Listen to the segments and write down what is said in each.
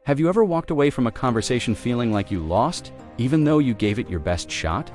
Have you ever walked away from a conversation feeling like you lost, even though you gave it your best shot?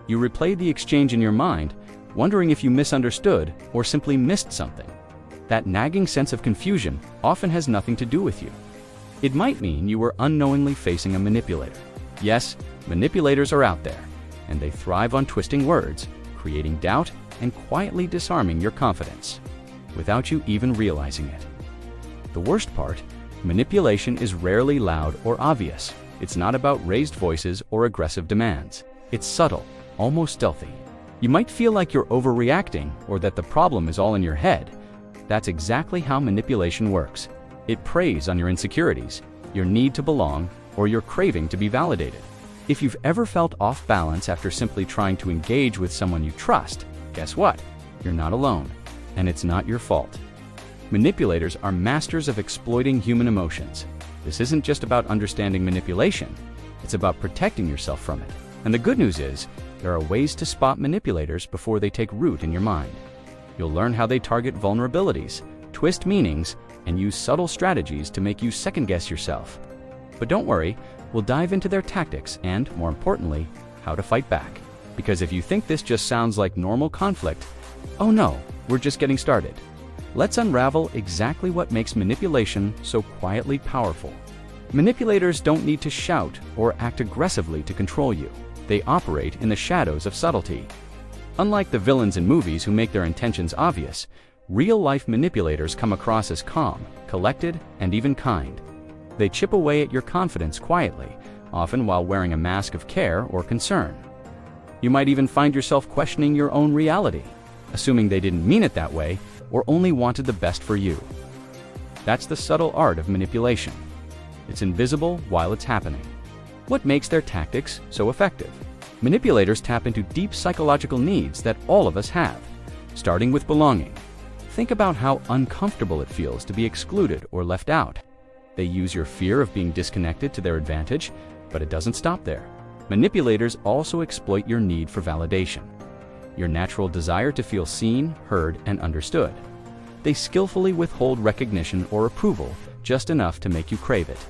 You replayed the exchange in your mind, wondering if you misunderstood or simply missed something. That nagging sense of confusion often has nothing to do with you. It might mean you were unknowingly facing a manipulator. Yes, manipulators are out there, and they thrive on twisting words, creating doubt, and quietly disarming your confidence, without you even realizing it. The worst part, manipulation is rarely loud or obvious. It's not about raised voices or aggressive demands. It's subtle, almost stealthy. You might feel like you're overreacting or that the problem is all in your head. That's exactly how manipulation works. It preys on your insecurities, your need to belong, or your craving to be validated. If you've ever felt off balance after simply trying to engage with someone you trust, guess what? You're not alone, and it's not your fault. Manipulators are masters of exploiting human emotions. This isn't just about understanding manipulation, it's about protecting yourself from it. And the good news is, there are ways to spot manipulators before they take root in your mind. You'll learn how they target vulnerabilities, twist meanings, and use subtle strategies to make you second-guess yourself. But don't worry, we'll dive into their tactics and, more importantly, how to fight back. Because if you think this just sounds like normal conflict, oh no, we're just getting started. Let's unravel exactly what makes manipulation so quietly powerful. Manipulators don't need to shout or act aggressively to control you. They operate in the shadows of subtlety. Unlike the villains in movies who make their intentions obvious, real-life manipulators come across as calm, collected, and even kind. They chip away at your confidence quietly, often while wearing a mask of care or concern. You might even find yourself questioning your own reality, assuming they didn't mean it that way or only wanted the best for you. That's the subtle art of manipulation. It's invisible while it's happening. What makes their tactics so effective? Manipulators tap into deep psychological needs that all of us have, starting with belonging. Think about how uncomfortable it feels to be excluded or left out. They use your fear of being disconnected to their advantage, but it doesn't stop there. Manipulators also exploit your need for validation, your natural desire to feel seen, heard, and understood. They skillfully withhold recognition or approval, just enough to make you crave it.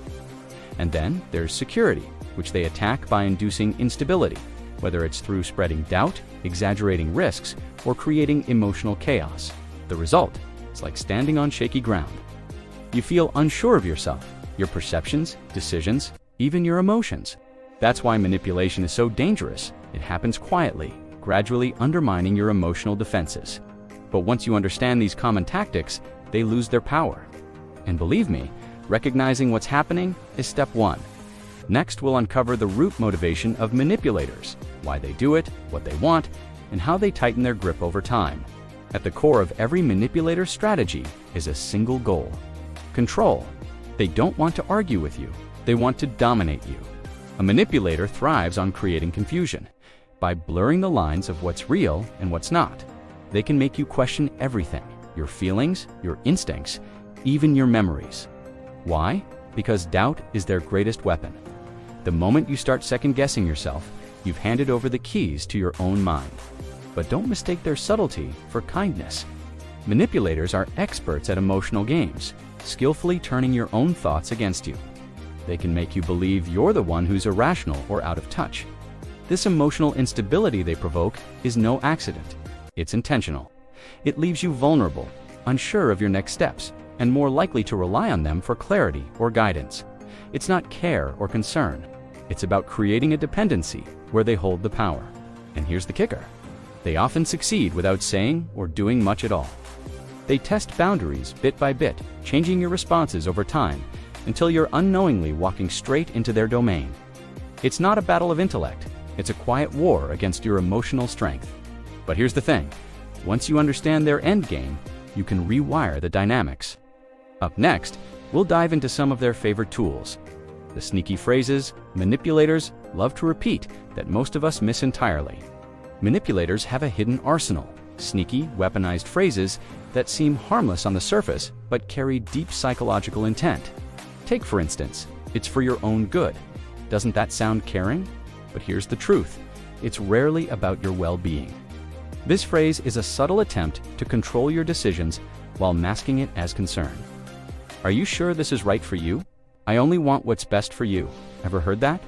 And then there's security, which they attack by inducing instability, whether it's through spreading doubt, exaggerating risks, or creating emotional chaos. The result is like standing on shaky ground. You feel unsure of yourself, your perceptions, decisions, even your emotions. That's why manipulation is so dangerous. It happens quietly, gradually undermining your emotional defenses. But once you understand these common tactics, they lose their power. And believe me, recognizing what's happening is step one. Next, we'll uncover the root motivation of manipulators, why they do it, what they want, and how they tighten their grip over time. At the core of every manipulator's strategy is a single goal: control. They don't want to argue with you, they want to dominate you. A manipulator thrives on creating confusion. By blurring the lines of what's real and what's not, they can make you question everything: your feelings, your instincts, even your memories. Why? Because doubt is their greatest weapon. The moment you start second-guessing yourself, you've handed over the keys to your own mind. But don't mistake their subtlety for kindness. Manipulators are experts at emotional games, skillfully turning your own thoughts against you. They can make you believe you're the one who's irrational or out of touch. This emotional instability they provoke is no accident. It's intentional. It leaves you vulnerable, unsure of your next steps, and more likely to rely on them for clarity or guidance. It's not care or concern. It's about creating a dependency where they hold the power. And here's the kicker: they often succeed without saying or doing much at all. They test boundaries bit by bit, changing your responses over time until you're unknowingly walking straight into their domain. It's not a battle of intellect. It's a quiet war against your emotional strength. But here's the thing: once you understand their endgame, you can rewire the dynamics. Up next, we'll dive into some of their favorite tools, the sneaky phrases manipulators love to repeat that most of us miss entirely. Manipulators have a hidden arsenal, sneaky, weaponized phrases that seem harmless on the surface but carry deep psychological intent. Take, for instance, "It's for your own good." Doesn't that sound caring? But here's the truth: it's rarely about your well-being. This phrase is a subtle attempt to control your decisions while masking it as concern. Are you sure this is right for you? "I only want what's best for you." Ever heard that?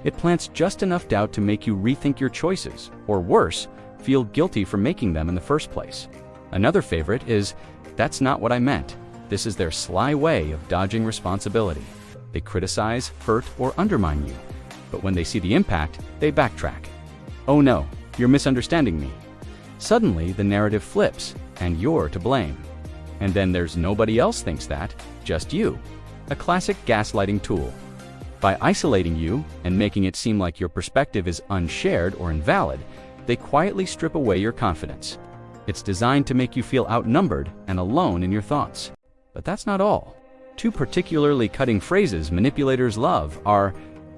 It plants just enough doubt to make you rethink your choices, or worse, feel guilty for making them in the first place. Another favorite is, "That's not what I meant." This is their sly way of dodging responsibility. They criticize, hurt, or undermine you, but when they see the impact, they backtrack. "Oh no, you're misunderstanding me." Suddenly, the narrative flips, and you're to blame. And then there's nobody else thinks that, just you. A classic gaslighting tool. By isolating you and making it seem like your perspective is unshared or invalid, they quietly strip away your confidence. It's designed to make you feel outnumbered and alone in your thoughts. But that's not all. Two particularly cutting phrases manipulators love are,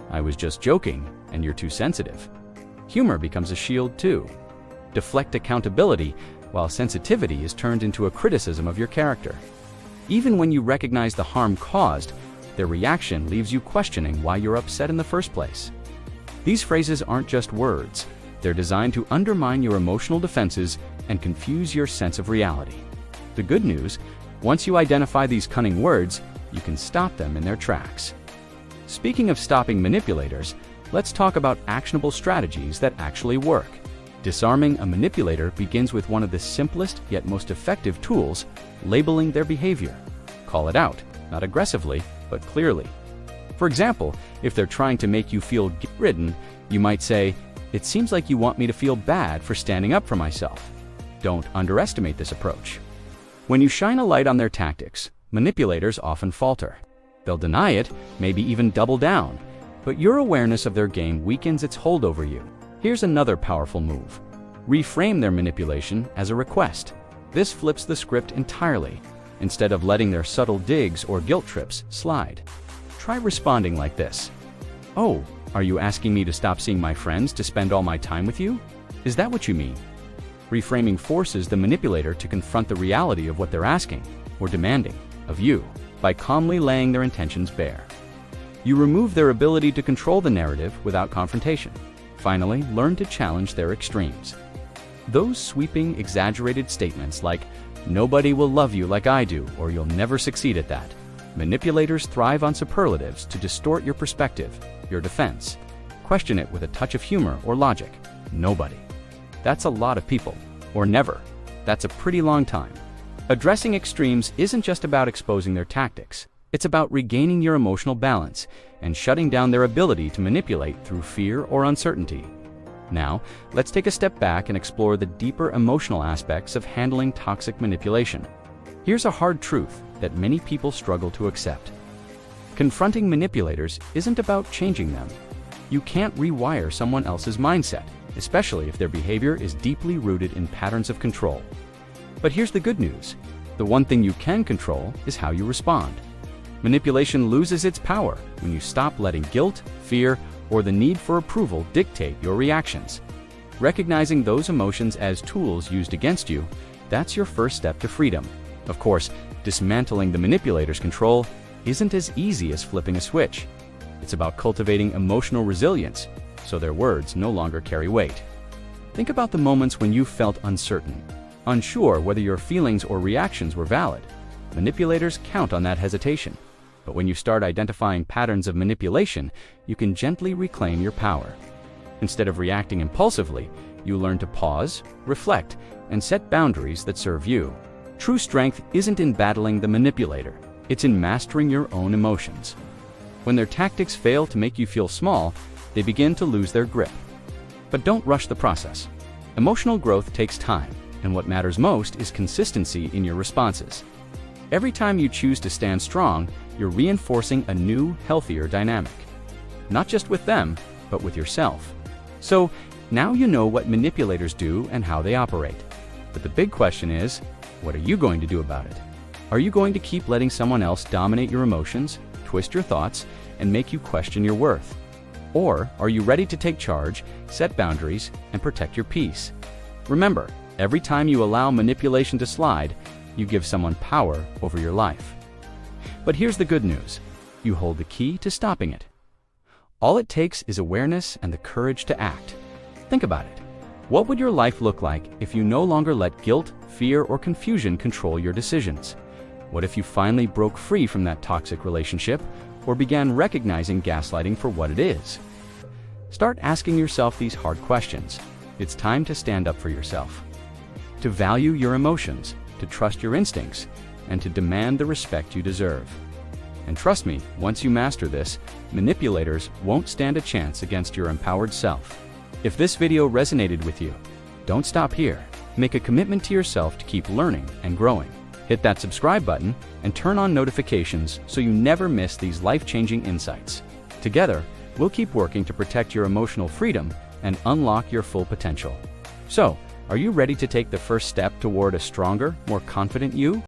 "I was just joking," and "You're too sensitive." Humor becomes a shield too. Deflect accountability, while sensitivity is turned into a criticism of your character. Even when you recognize the harm caused, their reaction leaves you questioning why you're upset in the first place. These phrases aren't just words. They're designed to undermine your emotional defenses and confuse your sense of reality. The good news, once you identify these cunning words, you can stop them in their tracks. Speaking of stopping manipulators, let's talk about actionable strategies that actually work. Disarming a manipulator begins with one of the simplest yet most effective tools, labeling their behavior. Call it out, not aggressively, but clearly. For example, if they're trying to make you feel guilt-ridden, you might say, "It seems like you want me to feel bad for standing up for myself." Don't underestimate this approach. When you shine a light on their tactics, manipulators often falter. They'll deny it, maybe even double down, but your awareness of their game weakens its hold over you. Here's another powerful move. Reframe their manipulation as a request. This flips the script entirely. Instead of letting their subtle digs or guilt trips slide, try responding like this. "Oh, are you asking me to stop seeing my friends to spend all my time with you? Is that what you mean?" Reframing forces the manipulator to confront the reality of what they're asking, or demanding, of you, by calmly laying their intentions bare. You remove their ability to control the narrative without confrontation. Finally, learn to challenge their extremes. Those sweeping, exaggerated statements like, "Nobody will love you like I do," or "You'll never succeed at that." Manipulators thrive on superlatives to distort your perspective, your defense. Question it with a touch of humor or logic. "Nobody. That's a lot of people." Or "Never. That's a pretty long time." Addressing extremes isn't just about exposing their tactics. It's about regaining your emotional balance and shutting down their ability to manipulate through fear or uncertainty. Now, let's take a step back and explore the deeper emotional aspects of handling toxic manipulation. Here's a hard truth that many people struggle to accept. Confronting manipulators isn't about changing them. You can't rewire someone else's mindset, especially if their behavior is deeply rooted in patterns of control. But here's the good news. The one thing you can control is how you respond. Manipulation loses its power when you stop letting guilt, fear, or the need for approval dictate your reactions. Recognizing those emotions as tools used against you, that's your first step to freedom. Of course, dismantling the manipulator's control isn't as easy as flipping a switch. It's about cultivating emotional resilience, so their words no longer carry weight. Think about the moments when you felt uncertain, unsure whether your feelings or reactions were valid. Manipulators count on that hesitation. But when you start identifying patterns of manipulation, you can gently reclaim your power. Instead of reacting impulsively, you learn to pause, reflect, and set boundaries that serve you. True strength isn't in battling the manipulator, it's in mastering your own emotions. When their tactics fail to make you feel small, they begin to lose their grip. But don't rush the process. Emotional growth takes time, and what matters most is consistency in your responses. Every time you choose to stand strong, you're reinforcing a new, healthier dynamic. Not just with them, but with yourself. So, now you know what manipulators do and how they operate. But the big question is, what are you going to do about it? Are you going to keep letting someone else dominate your emotions, twist your thoughts, and make you question your worth? Or are you ready to take charge, set boundaries, and protect your peace? Remember, every time you allow manipulation to slide, you give someone power over your life. But here's the good news. You hold the key to stopping it. All it takes is awareness and the courage to act. Think about it. What would your life look like if you no longer let guilt, fear, or confusion control your decisions? What if you finally broke free from that toxic relationship, or began recognizing gaslighting for what it is? Start asking yourself these hard questions. It's time to stand up for yourself, to value your emotions, to trust your instincts, and to demand the respect you deserve. And trust me, once you master this, manipulators won't stand a chance against your empowered self. If this video resonated with you, don't stop here. Make a commitment to yourself to keep learning and growing. Hit that subscribe button and turn on notifications so you never miss these life-changing insights. Together, we'll keep working to protect your emotional freedom and unlock your full potential. So, are you ready to take the first step toward a stronger, more confident you?